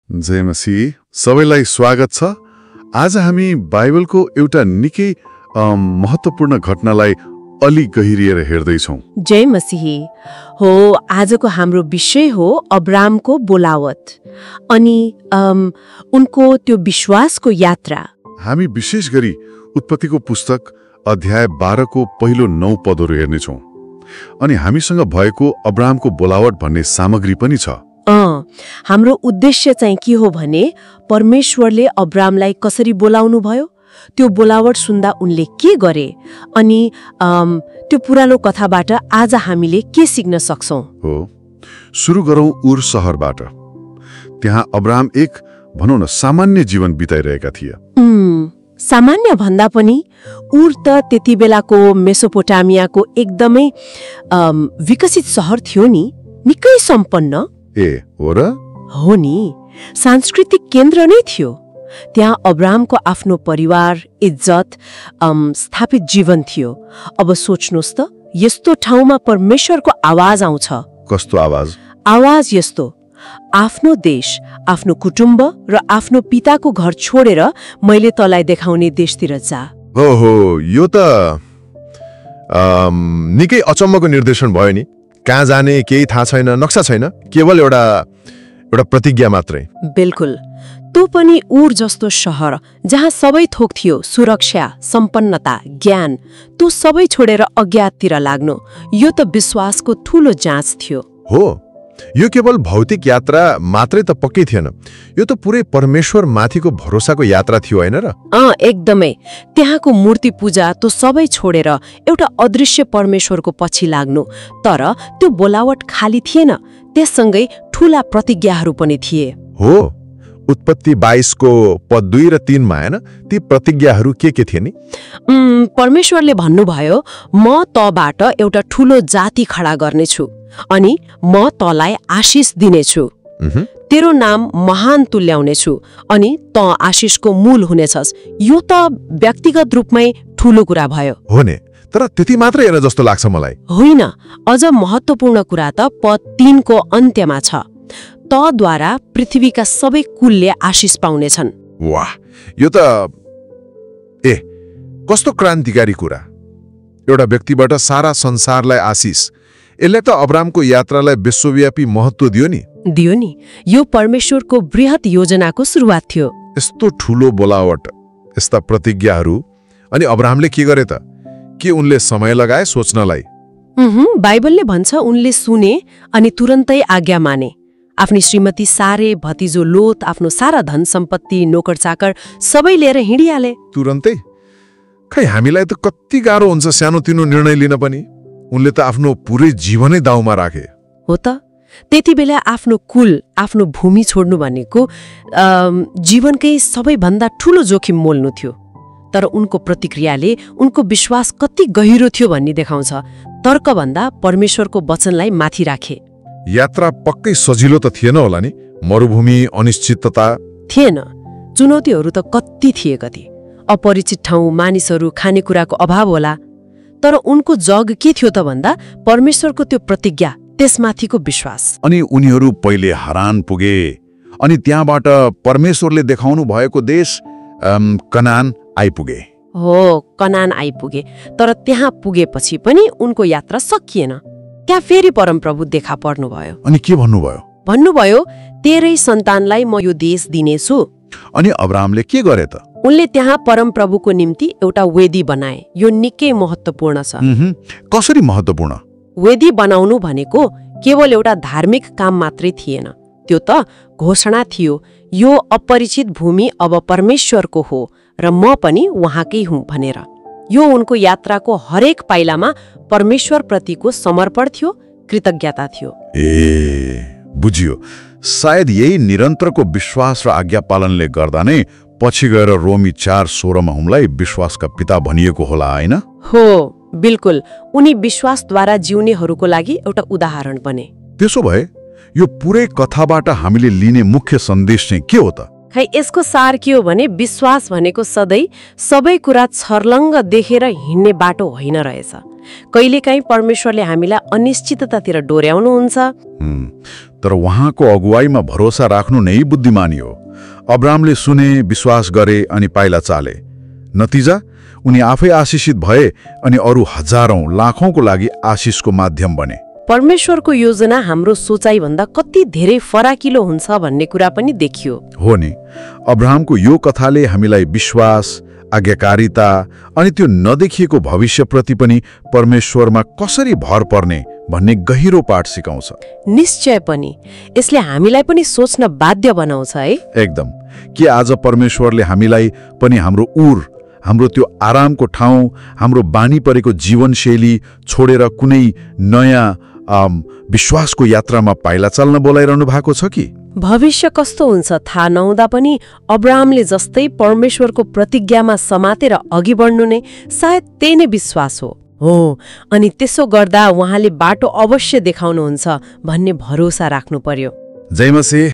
जय मसीह सबैलाई स्वागत छ। आज हामी बाइबलको एउटा निकै महत्त्वपूर्ण घटनालाई अलि गहिरिएर हेर्दैछौँ। जय मसीह हो। आजको हाम्रो विषय हो अब्रामको बोलावट अनि उनको त्यो विश्वासको यात्रा। हामी विशेष गरी उत्पत्तिको पुस्तक अध्याय 12 को पहिलो 9 पदहरू हेर्नेछौँ अनि हामीसँग भएको अब्रामको बोलावट भन्ने सामग्री पनि छ। हाम्रो उद्देश्य चाहिँ के हो भने परमेश्वरले अब्रामलाई कसरी बोलाउनु भयो, त्यो बोलावट सुन्दा उनले के गरे अनि त्यो पुरानो कथाबाट आज हामीले के सिक्न सक्छौं। हो, सुरु गरौं उर शहरबाट। त्यहाँ अब्राम एक भनौं न सामान्य जीवन बिताइरहेका थिए। सामान्य भन्दा पनि उर त त्यति बेलाको मेसोपोटामियाको एकदमै विकसित शहर थियो नि, निकै सम्पन्न। हो र? हो नि, सांस्कृतिक केन्द्र नै थियो। त्यहाँ अब्रामको आफ्नो परिवार, इज्जत, स्थापित जीवन थियो। अब सोच्नुहोस् त, यस्तो ठाउँमा परमेश्वरको आवाज आउँछ। कस्तो आवाज? आवाज यस्तो, आफ्नो देश, आफ्नो कुटुम्ब र आफ्नो पिताको घर छोडेर मैले तँलाई देखाउने देशतिर जा। हो, यो त निकै अचम्मको निर्देशन भयो नि। कहाँ जाने केही थाहा छैन, नक्सा छैन, केवल एउटा प्रतिज्ञा मात्रै। बिल्कुल, त्यो पनि उर जस्तो शहर जहाँ सबै थोक थियो, सुरक्षा, सम्पन्नता, ज्ञान, त्यो सबै छोडेर अज्ञाततिर लाग्नु, यो त विश्वासको ठूलो जाँच थियो। हो, यो केवल भौतिक यात्रा मात्रै त पक्कै थिएन, यो त पुरै परमेश्वर माथिको भरोसाको यात्रा थियो, हैन र? एकदमै। त्यहाँको मूर्ति पूजा त्यो सबै छोडेर एउटा अदृश्य परमेश्वरको पछि लाग्नु। तर त्यो बोलावट खाली थिएन, त्यससँगै ठूला प्रतिज्ञाहरू पनि थिए। हो, उत्पत्ति 22 को पद 2 र 3 मा हैन, ती प्रतिज्ञाहरू के थिए नि? परमेश्वरले भन्नुभयो, म तँबाट एउटा ठूलो जाति खडा गर्नेछु अनि म तँलाई आशिष दिनेछु। तेरो नाम महान तुल्याउनेछु अनि तँ आशिषको मूल हुनेछस्। यो त व्यक्तिगत रूपमै ठूलो कुरा भयो। हो नि, तर त्यति मात्रै हेर जस्तो लाग्छ मलाई। होइन, अझ महत्त्वपूर्ण कुरा त पद 3 को अन्त्यमा छ, तँद्वारा पृथ्वीका सबै कुलले आशिष पाउनेछन्। वाह, यो त कस्तो क्रान्तिकारी कुरा! एउटा व्यक्तिबाट सारा संसारलाई आशिष। यसले त अब्रामको यात्रालाई विश्वव्यापी महत्त्व दियो नि। यो परमेश्वरको बृहत योजनाको सुरुवात थियो। यस्तो ठूलो बोलावट, यस्ता प्रतिज्ञाहरू, अनि अब्रामले के गरे त? के उनले समय लगाए सोच्नलाई? बाइबलले भन्छ उनले सुने अनि तुरन्तै आज्ञा माने। आफ्नी श्रीमती सारे, भतिजो लोत, आफ्नो सारा धन सम्पत्ति, नोकर चाकर सबै लिएर हिँडिहाले। तुरन्तै? खै, हामीलाई त कति गाह्रो हुन्छ सानोतिनो निर्णय लिन पनि। उनले त आफ्नो पुरै जीवनै दाउमा राखे। हो त, त्यति बेला आफ्नो कुल, आफ्नो भूमि छोड्नु भनेको जीवनकै सबैभन्दा ठूलो जोखिम मोल्नु थियो। तर उनको प्रतिक्रियाले उनको विश्वास कति गहिरो थियो भन्ने देखाउँछ। तर्कभन्दा परमेश्वरको वचनलाई माथि राखे। यात्रा पक्कै सजिलो त थिएन होला नि। मरुभूमि, अनिश्चितता थिएन, चुनौतीहरू त कति थिए। कति अपरिचित ठाउँ, मानिसहरू, खानेकुराको अभाव होला। तर उनको जग के थियो त भन्दा परमेश्वरको त्यो प्रतिज्ञा, त्यसमाथिको विश्वास। अनि उनीहरू पहिले हारान पुगे अनि त्यहाँबाट परमेश्वरले देखाउनु भएको देश कनान आइपुगे। हो, कनान आइपुगे। तर त्यहाँ पुगेपछि पनि उनको यात्रा सकिएन। त्यहाँ फेरि परमप्रभु देखा पर्नुभयो। अनि के भन्नुभयो? भन्नुभयो, तेरै सन्तानलाई म यो देश दिनेछु। अनि अब्रामले के गरे त? उनले त्यहाँ परमप्रभुको निम्ति एउटा वेदी बनाए। यो निकै महत्त्वपूर्ण छ। कसरी महत्त्वपूर्ण? वेदी बनाउनु भनेको केवल एउटा धार्मिक काम मात्रै थिएन, त्यो त घोषणा थियो, यो अपरिचित भूमि अब परमेश्वरको हो र म पनि उहाँकै हुँ भनेर। यो उनको यात्राको हरेक पाइलामा परमेश्वर प्रतिको समर्पण थियो, कृतज्ञता थियो। बुझियो। सायद यही निरन्तरको विश्वास र आज्ञा पालनले गर्दा नै पछि गएर रोमी 4:16 मा उनलाई विश्वासका पिता भनिएको होला, हैन? हो, बिल्कुल। उनी विश्वासद्वारा जिउनेहरूको लागि एउटा उदाहरण बने। त्यसो भए यो पुरै कथाबाट हामीले लिने मुख्य सन्देश चाहिँ के हो त? खै, यसको सार के हो भने विश्वास भनेको सधैँ सबै कुरा छर्लङ्ग देखेर हिँड्ने बाटो होइन रहेछ। कहिलेकाहीँ परमेश्वरले हामीलाई अनिश्चिततातिर डोर्याउनुहुन्छ। तर उहाँको अगुवाईमा भरोसा राख्नु नै बुद्धिमानी हो। अब्रामले सुने, विश्वास गरे अनि पाइला चाले। नतिजा उनी आफै आशिषित भए अनि अरू हजारौं लाखौंको लागि आशिषको माध्यम बने। परमेश्वरको योजना हाम्रो सोचाइभन्दा कति धेरै फराकिलो हुन्छ भन्ने कुरा पनि देखियो। हो नि, अब्राहमको यो कथाले हामीलाई विश्वास, आज्ञाकारिता अनि त्यो नदेखिएको भविष्यप्रति पनि परमेश्वरमा कसरी भर पर्ने भन्ने गहिरो पाठ सिकाउँछ। निश्चय पनि यसले हामीलाई पनि सोच्न बाध्य बनाउँछ है। एकदम। के आज परमेश्वरले हामीलाई पनि हाम्रो त्यो आरामको ठाउँ, हाम्रो बानी परेको जीवनशैली छोडेर कुनै नयाँ विश्वासको यात्रामा पाइला चाल्न बोलाइरहनु भएको छ कि? भविष्य कस्तो हुन्छ थाहा नहुँदा पनि अब्राहमले जस्तै परमेश्वरको प्रतिज्ञामा समातेर अघि बढ्नु नै सायद त्यही नै विश्वास हो। अनि त्यसो गर्दा उहाँले बाटो अवश्य देखाउनुहुन्छ भन्ने भरोसा राख्नु पर्यो। जय मसीह।